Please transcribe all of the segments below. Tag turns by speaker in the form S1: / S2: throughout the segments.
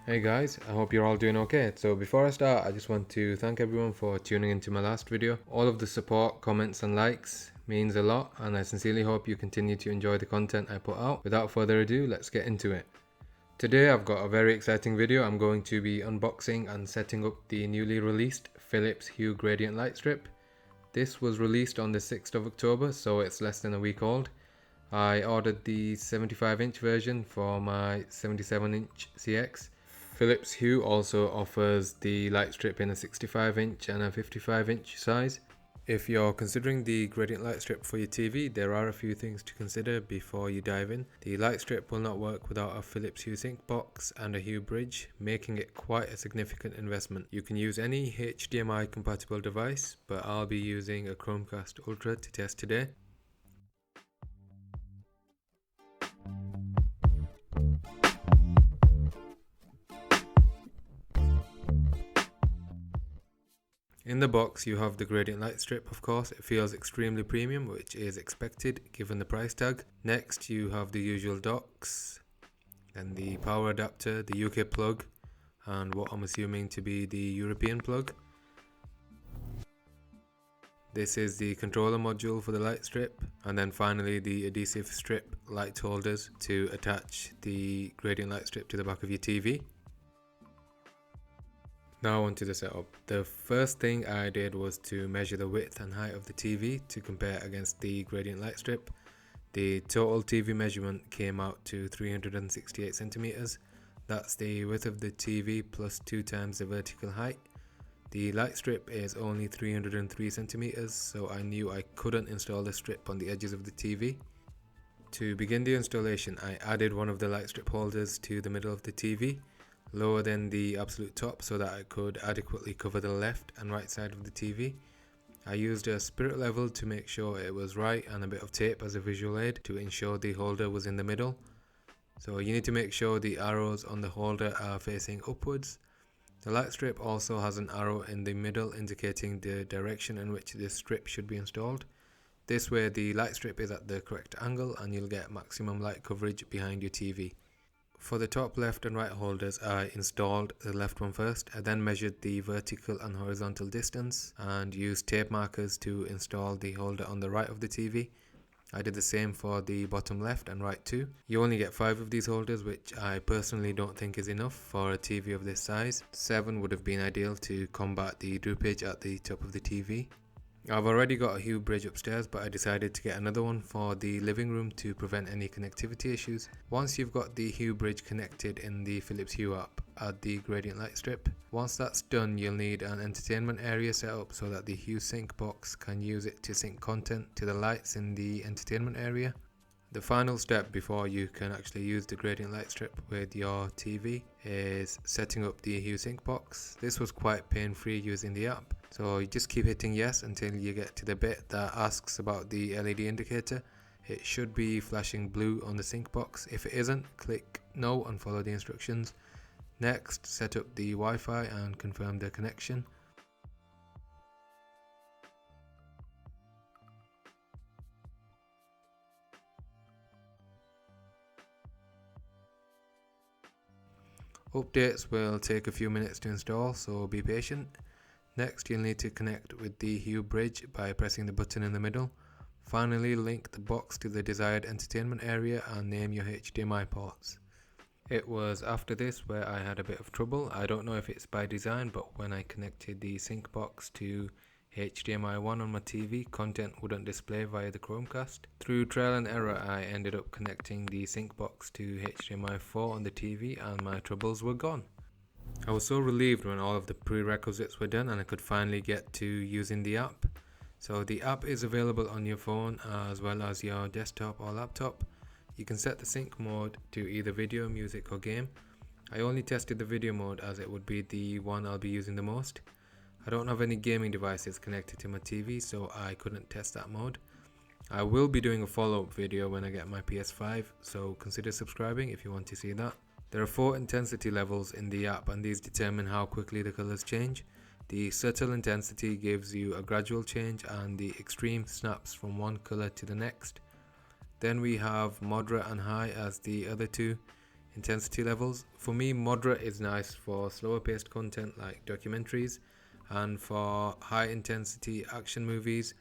S1: Hey guys, I hope you're all doing okay. So before I start, I just want to thank everyone for tuning into my last video. All of the support, comments and likes means a lot, and I sincerely hope you continue to enjoy the content I put out. Without further ado, let's get into it. Today I've got a very exciting video. I'm going to be unboxing and setting up the newly released Philips Hue gradient light strip. This was released on the 6th of October, so it's less than a week old. I ordered the 75-inch version for my 77-inch CX. Philips Hue also offers the light strip in a 65-inch and a 55-inch size. If you're considering the gradient light strip for your TV, there are a few things to consider before you dive in. The light strip will not work without a Philips Hue sync box and a Hue bridge, making it quite a significant investment. You can use any HDMI compatible device, but I'll be using a Chromecast Ultra to test today. In the box you have the gradient light strip. Of course, it feels extremely premium, which is expected given the price tag. Next you have the usual docks, and the power adapter, the UK plug, and what I'm assuming to be the European plug. This is the controller module for the light strip, and then finally the adhesive strip light holders to attach the gradient light strip to the back of your TV. Now onto the setup. The first thing I did was to measure the width and height of the TV to compare against the gradient light strip. The total TV measurement came out to 368 centimeters. That's the width of the TV plus 2 times the vertical height. The light strip is only 303 centimeters, so I knew I couldn't install the strip on the edges of the TV. To begin the installation, I added one of the light strip holders to the middle of the TV, lower than the absolute top, so that I could adequately cover the left and right side of the TV. I used a spirit level to make sure it was right and a bit of tape as a visual aid to ensure the holder was in the middle. So you need to make sure the arrows on the holder are facing upwards. The light strip also has an arrow in the middle indicating the direction in which this strip should be installed. This way the light strip is at the correct angle and you'll get maximum light coverage behind your TV. For the top left and right holders, I installed the left one first. I then measured the vertical and horizontal distance and used tape markers to install the holder on the right of the TV. I did the same for the bottom left and right too. You only get 5 of these holders, which I personally don't think is enough for a TV of this size. 7 would have been ideal to combat the droopage at the top of the TV. I've already got a Hue bridge upstairs, but I decided to get another one for the living room to prevent any connectivity issues. Once you've got the Hue bridge connected in the Philips Hue app, add the gradient light strip. Once that's done, you'll need an entertainment area set up so that the Hue sync box can use it to sync content to the lights in the entertainment area. The final step before you can actually use the gradient light strip with your TV is setting up the Hue sync box. This was quite pain-free using the app. So you just keep hitting yes until you get to the bit that asks about the LED indicator. It should be flashing blue on the sync box. If it isn't, click no and follow the instructions. Next, set up the Wi-Fi and confirm the connection. Updates will take a few minutes to install, so be patient. Next, you'll need to connect with the Hue bridge by pressing the button in the middle. Finally, link the box to the desired entertainment area and name your HDMI ports. It was after this where I had a bit of trouble. I don't know if it's by design, but when I connected the sync box to HDMI 1 on my TV, content wouldn't display via the Chromecast. Through trial and error, I ended up connecting the sync box to HDMI 4 on the TV and my troubles were gone. I was so relieved when all of the prerequisites were done and I could finally get to using the app. So the app is available on your phone as well as your desktop or laptop. You can set the sync mode to either video, music or game. I only tested the video mode as it would be the one I'll be using the most. I don't have any gaming devices connected to my TV, so I couldn't test that mode. I will be doing a follow-up video when I get my PS5, so consider subscribing if you want to see that. There are 4 intensity levels in the app and these determine how quickly the colours change. The subtle intensity gives you a gradual change and the extreme snaps from one colour to the next. Then we have moderate and high as the other 2 intensity levels. For me, moderate is nice for slower paced content like documentaries, and for high intensity action movies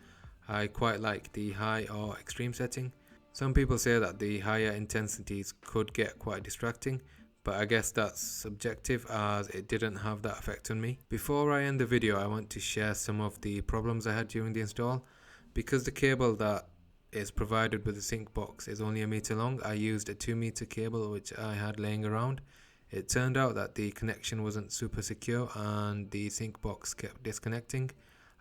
S1: I quite like the high or extreme setting. Some people say that the higher intensities could get quite distracting, but I guess that's subjective as it didn't have that effect on me. Before I end the video, I want to share some of the problems I had during the install. Because the cable that is provided with the sync box is only 1 meter long, I used a 2 meter cable which I had laying around. It turned out that the connection wasn't super secure and the sync box kept disconnecting.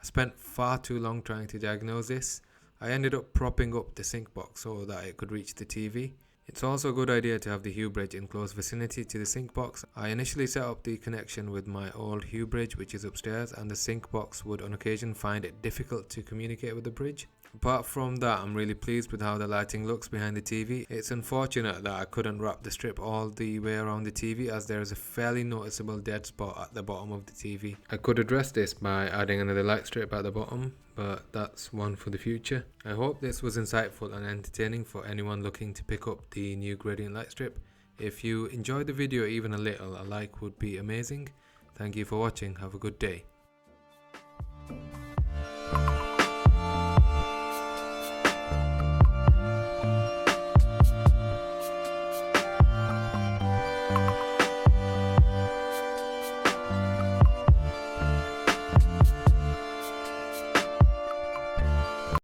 S1: I spent far too long trying to diagnose this. I ended up propping up the sync box so that it could reach the TV. It's also a good idea to have the Hue bridge in close vicinity to the sync box. I initially set up the connection with my old Hue bridge which is upstairs, and the sync box would on occasion find it difficult to communicate with the bridge. Apart from that, I'm really pleased with how the lighting looks behind the TV. It's unfortunate that I couldn't wrap the strip all the way around the TV as there is a fairly noticeable dead spot at the bottom of the TV. I could address this by adding another light strip at the bottom, but that's one for the future. I hope this was insightful and entertaining for anyone looking to pick up the new gradient light strip. If you enjoyed the video even a little, a like would be amazing. Thank you for watching. Have a good day.